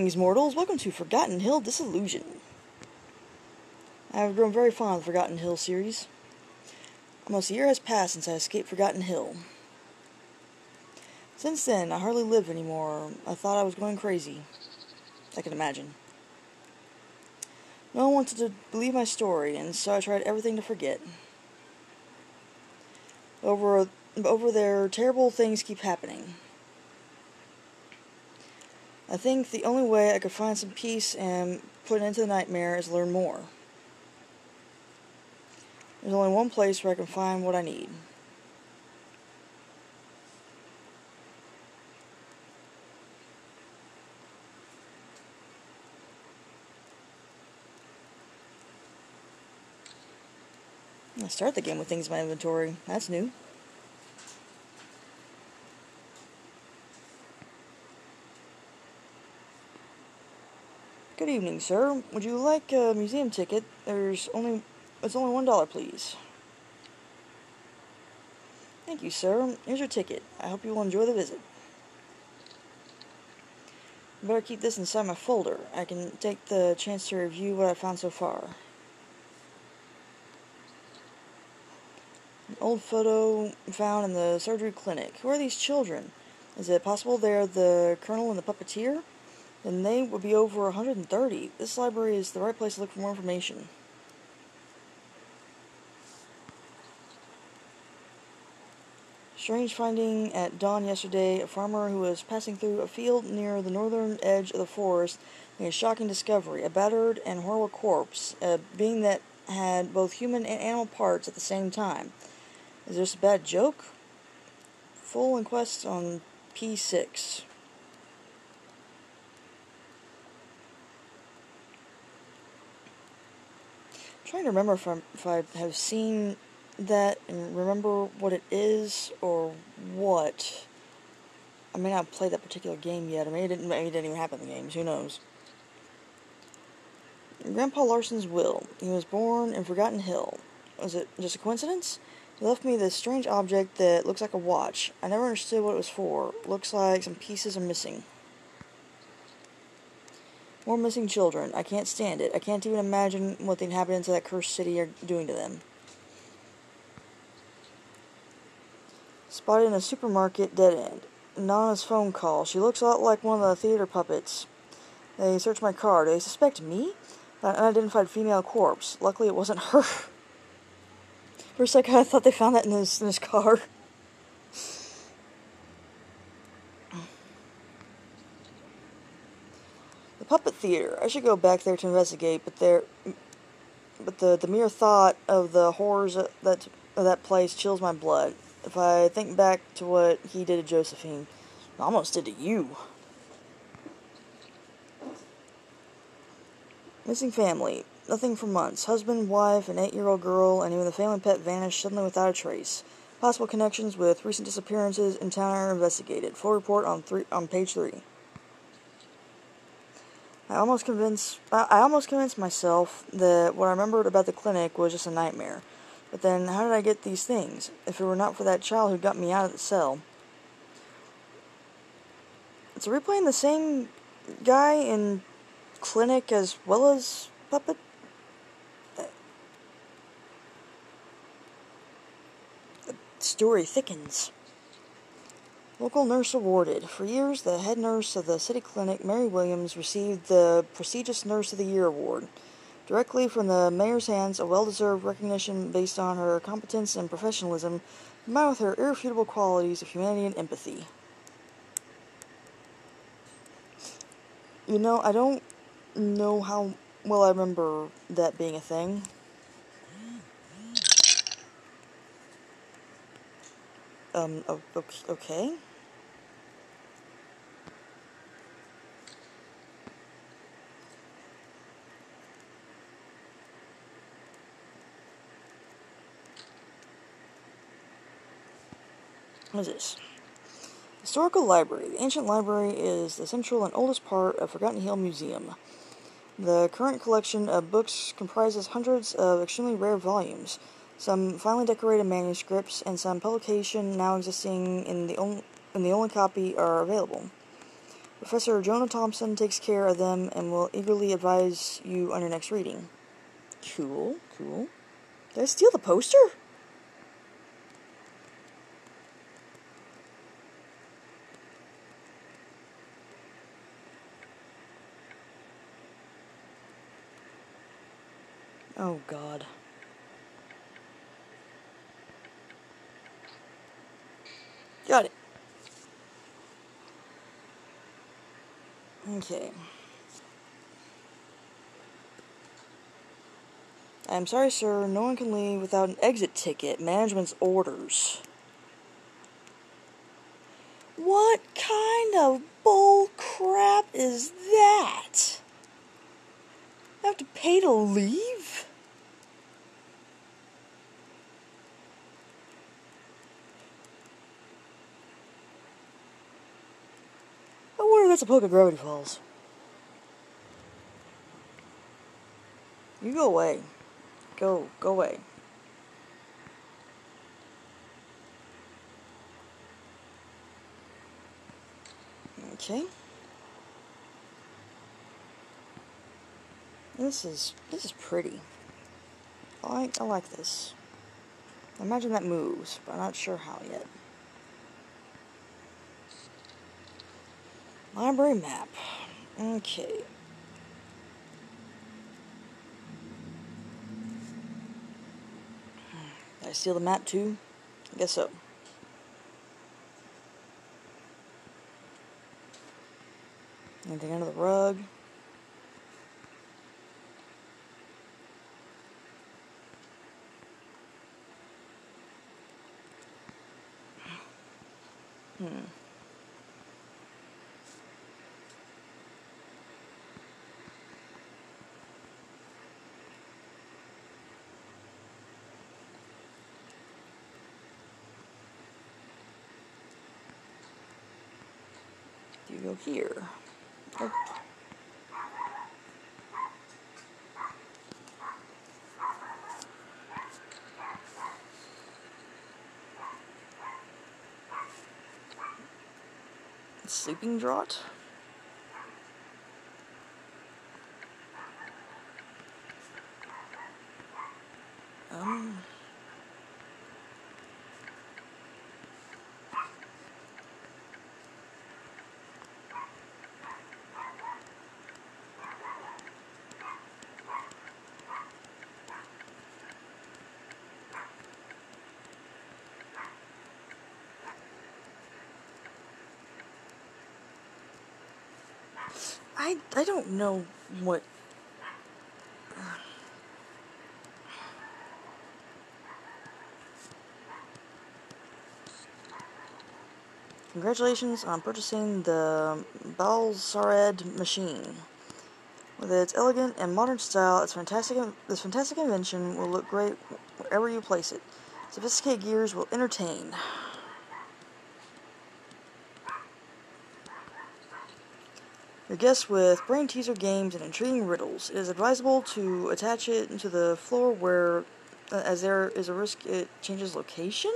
Greetings, mortals. Welcome to Forgotten Hill Disillusion. I have grown very fond of the Forgotten Hill series. Almost a year has passed since I escaped Forgotten Hill. Since then, I hardly live anymore. I thought I was going crazy. I can imagine. No one wanted to believe my story, and so I tried everything to forget. Over there, terrible things keep happening. I think the only way I could find some peace and put an end to the nightmare is learn more. There's only one place where I can find what I need. I start the game with things in my inventory. That's new. Good evening, sir. Would you like a museum ticket? It's only $1, please. Thank you, sir. Here's your ticket. I hope you will enjoy the visit. You better keep this inside my folder. I can take the chance to review what I found so far. An old photo found in the surgery clinic. Who are these children? Is it possible they're the colonel and the puppeteer? Then they would be over 130. This library is the right place to look for more information. Strange finding at dawn yesterday. A farmer who was passing through a field near the northern edge of the forest made a shocking discovery. A battered and horrible corpse, a being that had both human and animal parts at the same time. Is this a bad joke? Full inquest on P6. I'm trying to remember if I have seen that and remember what it is or what. I may not have played that particular game yet. Maybe it didn't even happen in the games. Who knows? Grandpa Larson's will. He was born in Forgotten Hill. Was it just a coincidence? He left me this strange object that looks like a watch. I never understood what it was for. Looks like some pieces are missing. More missing children. I can't stand it. I can't even imagine what the inhabitants of that cursed city are doing to them. Spotted in a supermarket dead end. Anonymous phone call. She looks a lot like one of the theater puppets. They searched my car. Do they suspect me? An unidentified female corpse. Luckily it wasn't her. For a second I thought they found that in his car. The puppet theater. I should go back there to investigate, but the mere thought of the horrors of that place chills my blood. If I think back to what he did to Josephine, almost did to you. Missing family. Nothing for months. Husband, wife, an 8-year-old girl, and even the family pet vanished suddenly without a trace. Possible connections with recent disappearances in town are investigated. Full report on page 3. I almost convinced myself that what I remembered about the clinic was just a nightmare. But then, how did I get these things? If it were not for that child who got me out of the cell. So we're playing the same guy in clinic as well as puppet? The story thickens. Local nurse awarded. For years, the head nurse of the city clinic, Mary Williams, received the prestigious Nurse of the Year award. Directly from the mayor's hands, a well-deserved recognition based on her competence and professionalism, combined with her irrefutable qualities of humanity and empathy. You know, I don't know how well I remember that being a thing. Okay. What is this? Historical Library. The ancient library is the central and oldest part of Forgotten Hill Museum. The current collection of books comprises hundreds of extremely rare volumes, some finely decorated manuscripts, and some publication now existing in the only copy are available. Professor Jonah Thompson takes care of them and will eagerly advise you on your next reading. Cool, cool. Did I steal the poster? Oh, God. Got it. Okay. I'm sorry, sir. No one can leave without an exit ticket. Management's orders. What kind of bull crap is that? I have to pay to leave? I wonder if that's a poke at Gravity Falls. You go away. Go away. Okay. This is pretty. I like this. I imagine that moves, but I'm not sure how yet. Library map. Okay. Did I steal the map too? I guess so. Anything under the rug? You go here. Oh. Sleeping draught? I don't know what... Congratulations on purchasing the Balsared machine. With its elegant and modern style, this fantastic invention will look great wherever you place it. Sophisticated gears will entertain. Your guests with brain teaser games and intriguing riddles. It is advisable to attach it to the floor where, as there is a risk it changes location?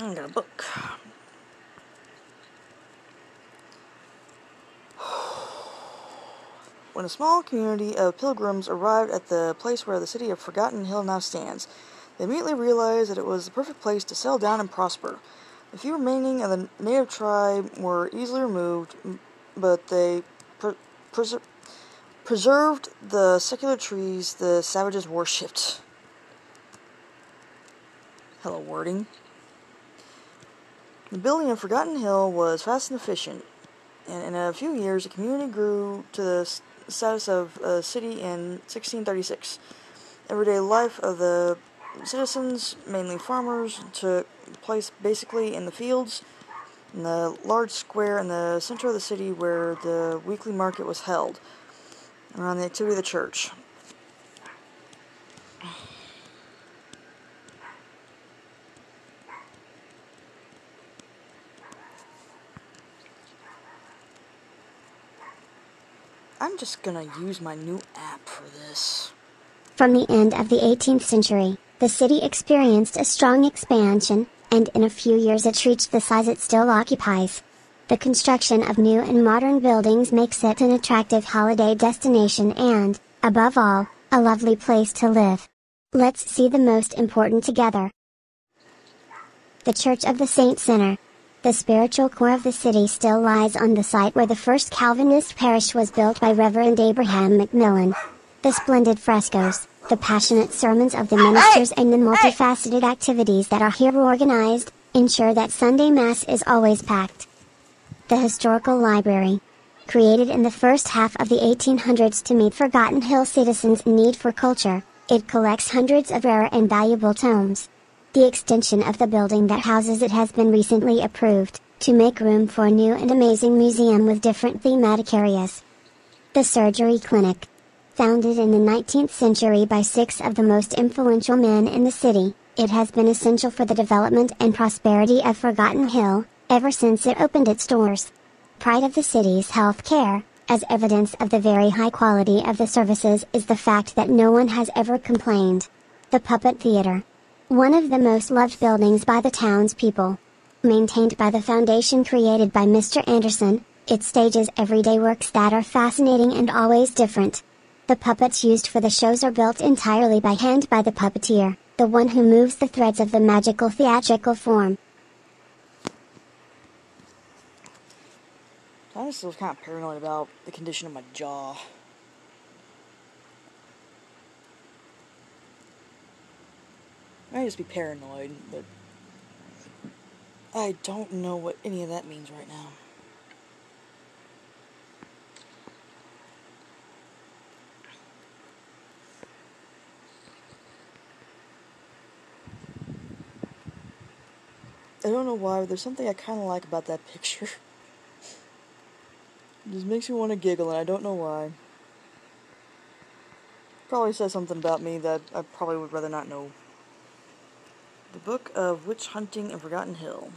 I got a book. When a small community of pilgrims arrived at the place where the city of Forgotten Hill now stands, they immediately realized that it was the perfect place to settle down and prosper. The few remaining of the native tribe were easily removed, but they preserved the secular trees the savages worshipped. Hello, wording. The building of Forgotten Hill was fast and efficient, and in a few years the community grew to the status of a city in 1636. Everyday life of the citizens, mainly farmers, took place basically in the fields, in the large square in the center of the city where the weekly market was held, around the activity of the church. just gonna use my new app for this. From the end of the 18th century, the city experienced a strong expansion, and in a few years it reached the size it still occupies. The construction of new and modern buildings makes it an attractive holiday destination and, above all, a lovely place to live. Let's see the most important together. The Church of the Saint Sinner. The spiritual core of the city still lies on the site where the first Calvinist parish was built by Reverend Abraham Macmillan. The splendid frescoes, the passionate sermons of the ministers and the multifaceted activities that are here organized, ensure that Sunday Mass is always packed. The Historical Library. Created in the first half of the 1800s to meet Forgotten Hill citizens' need for culture, it collects hundreds of rare and valuable tomes. The extension of the building that houses it has been recently approved, to make room for a new and amazing museum with different thematic areas. The Surgery Clinic. Founded in the 19th century by 6 of the most influential men in the city, it has been essential for the development and prosperity of Forgotten Hill, ever since it opened its doors. Pride of the city's health care, as evidence of the very high quality of the services, is the fact that no one has ever complained. The Puppet Theater. One of the most loved buildings by the townspeople. Maintained by the foundation created by Mr. Anderson, it stages everyday works that are fascinating and always different. The puppets used for the shows are built entirely by hand by the puppeteer, the one who moves the threads of the magical theatrical form. I'm still kind of paranoid about the condition of my jaw. I might just be paranoid, but I don't know what any of that means right now. I don't know why, but there's something I kind of like about that picture. It just makes me want to giggle, and I don't know why. Probably says something about me that I probably would rather not know. The Book of Witch Hunting in Forgotten Hill.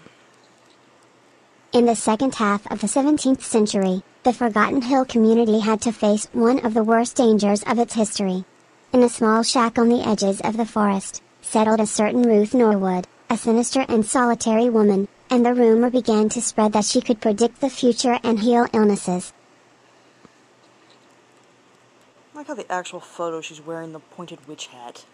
In the second half of the 17th century, the Forgotten Hill community had to face one of the worst dangers of its history. In a small shack on the edges of the forest, settled a certain Ruth Norwood, a sinister and solitary woman, and the rumor began to spread that she could predict the future and heal illnesses. I like how the actual photo she's wearing the pointed witch hat.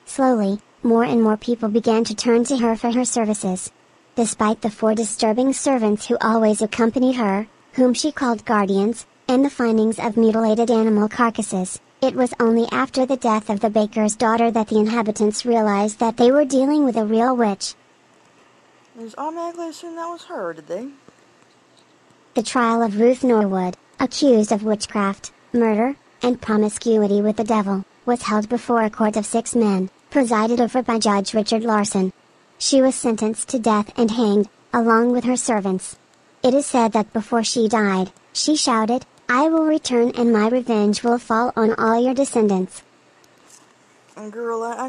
Slowly, more and more people began to turn to her for her services. Despite the 4 disturbing servants who always accompanied her, whom she called guardians, and the findings of mutilated animal carcasses, it was only after the death of the baker's daughter that the inhabitants realized that they were dealing with a real witch. They just automatically assumed that was her, did they? The trial of Ruth Norwood, accused of witchcraft, murder, and promiscuity with the devil, was held before a court of 6 men, presided over by Judge Richard Larson. She was sentenced to death and hanged, along with her servants. It is said that before she died, she shouted, "I will return and my revenge will fall on all your descendants." And girl, I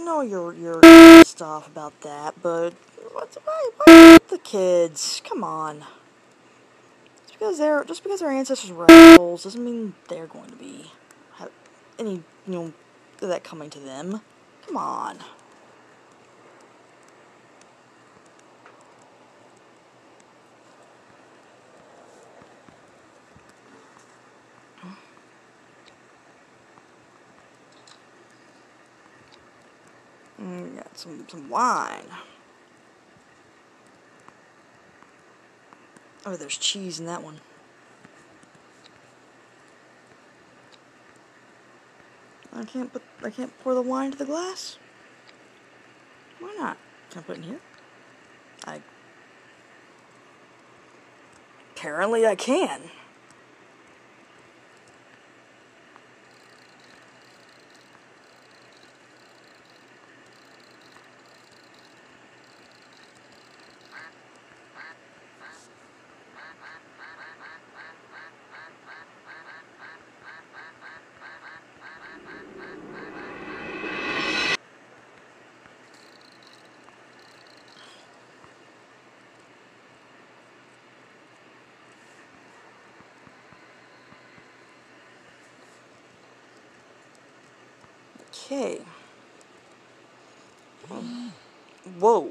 know you're pissed off about that, but why the kids? Come on. Just because their ancestors were assholes doesn't mean they're going to be have any of that coming to them. Come on. Got some wine. Oh, there's cheese in that one. I can't pour the wine into the glass? Why not? Can I put it in here? Apparently I can. Okay. Whoa.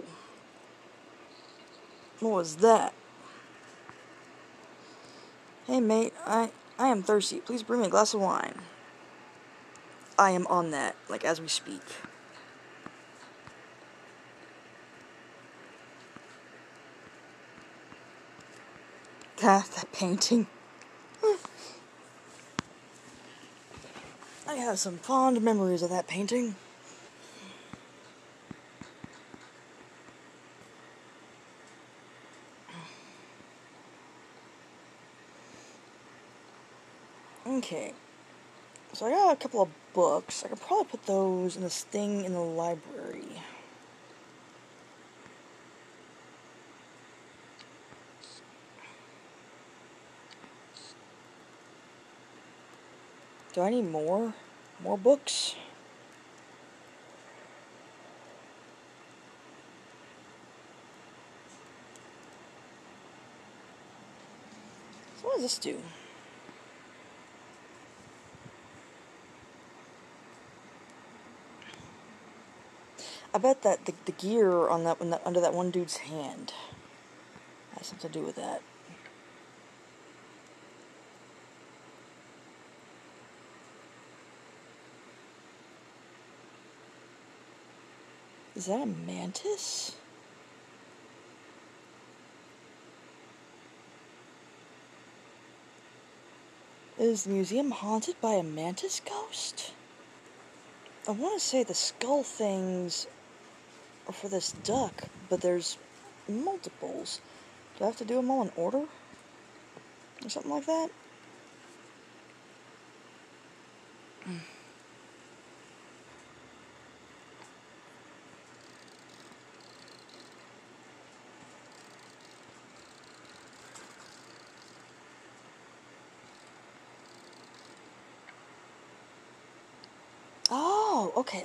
What was that? Hey mate, I am thirsty. Please bring me a glass of wine. I am on that, like as we speak. That painting. I have some fond memories of that painting. Okay. So I got a couple of books. I could probably put those in this thing in the library. Do I need more? More books? So what does this do? I bet that the gear on that one, under that one dude's hand has something to do with that. Is that a mantis? Is the museum haunted by a mantis ghost? I want to say the skull things are for this duck, but there's multiples. Do I have to do them all in order? Or something like that? Oh, okay.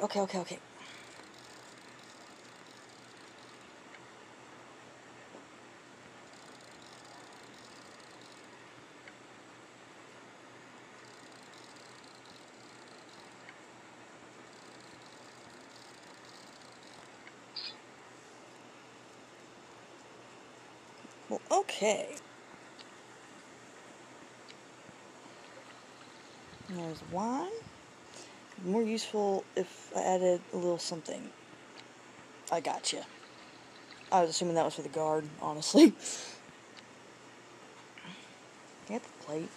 Well, okay. There's wine. More useful if I added a little something. I gotcha. I was assuming that was for the guard, honestly. Get the plate.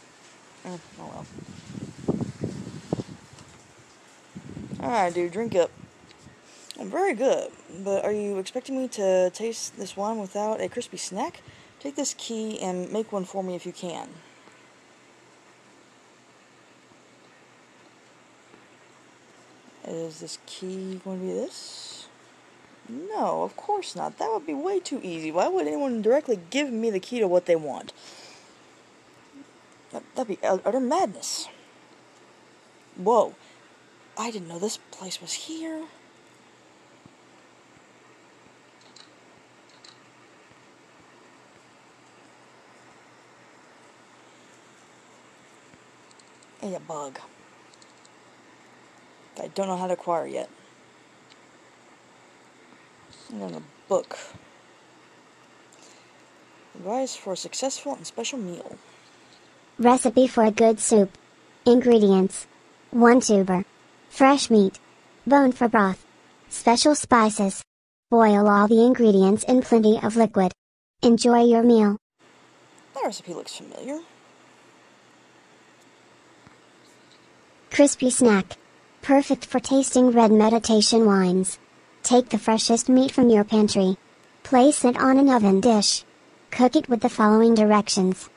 Oh well. Alright, dude, drink up. I'm very good, but are you expecting me to taste this wine without a crispy snack? Take this key and make one for me if you can. Is this key going to be this? No, of course not. That would be way too easy. Why would anyone directly give me the key to what they want? That'd be utter madness. Whoa. I didn't know this place was here. Hey, a bug. I don't know how to acquire yet. And then a book. Advice for a successful and special meal. Recipe for a good soup. Ingredients: 1 tuber. Fresh meat. Bone for broth. Special spices. Boil all the ingredients in plenty of liquid. Enjoy your meal. That recipe looks familiar. Crispy snack. Perfect for tasting red meditation wines. Take the freshest meat from your pantry. Place it on an oven dish. Cook it with the following directions.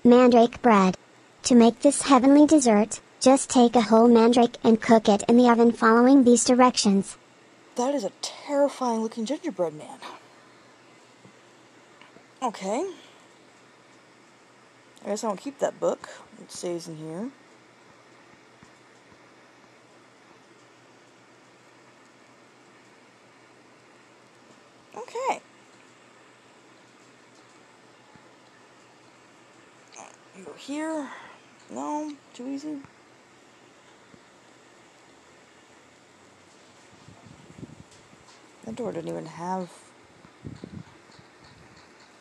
Mandrake bread. To make this heavenly dessert, just take a whole mandrake and cook it in the oven following these directions. That is a terrifying looking gingerbread man. Okay. I guess I won't keep that book. It stays in here. Okay. You go here. No, too easy. That door didn't even have...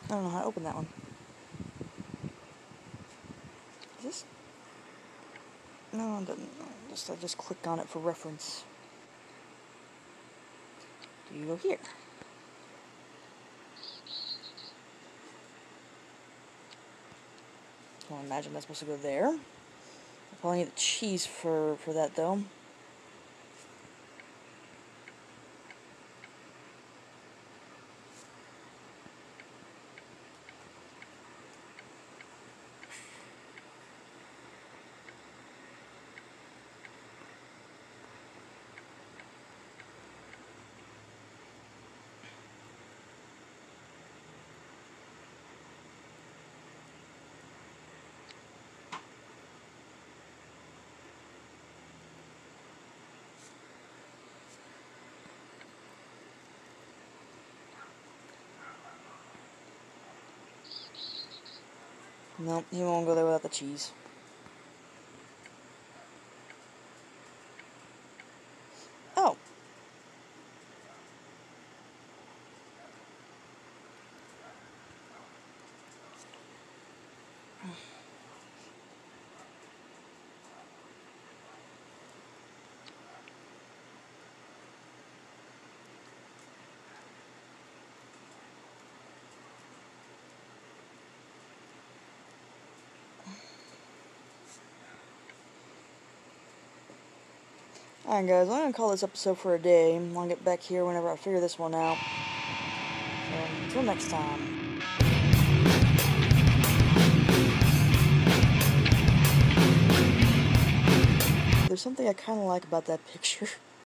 I don't know how to open that one. Is this... No, it doesn't. I just clicked on it for reference. You go here. I imagine that's supposed to go there. I probably need the cheese for that though. Nope, he won't go there without the cheese. Oh. Alright guys, I'm going to call this episode for a day. I'll get back here whenever I figure this one out. So, until next time. There's something I kind of like about that picture.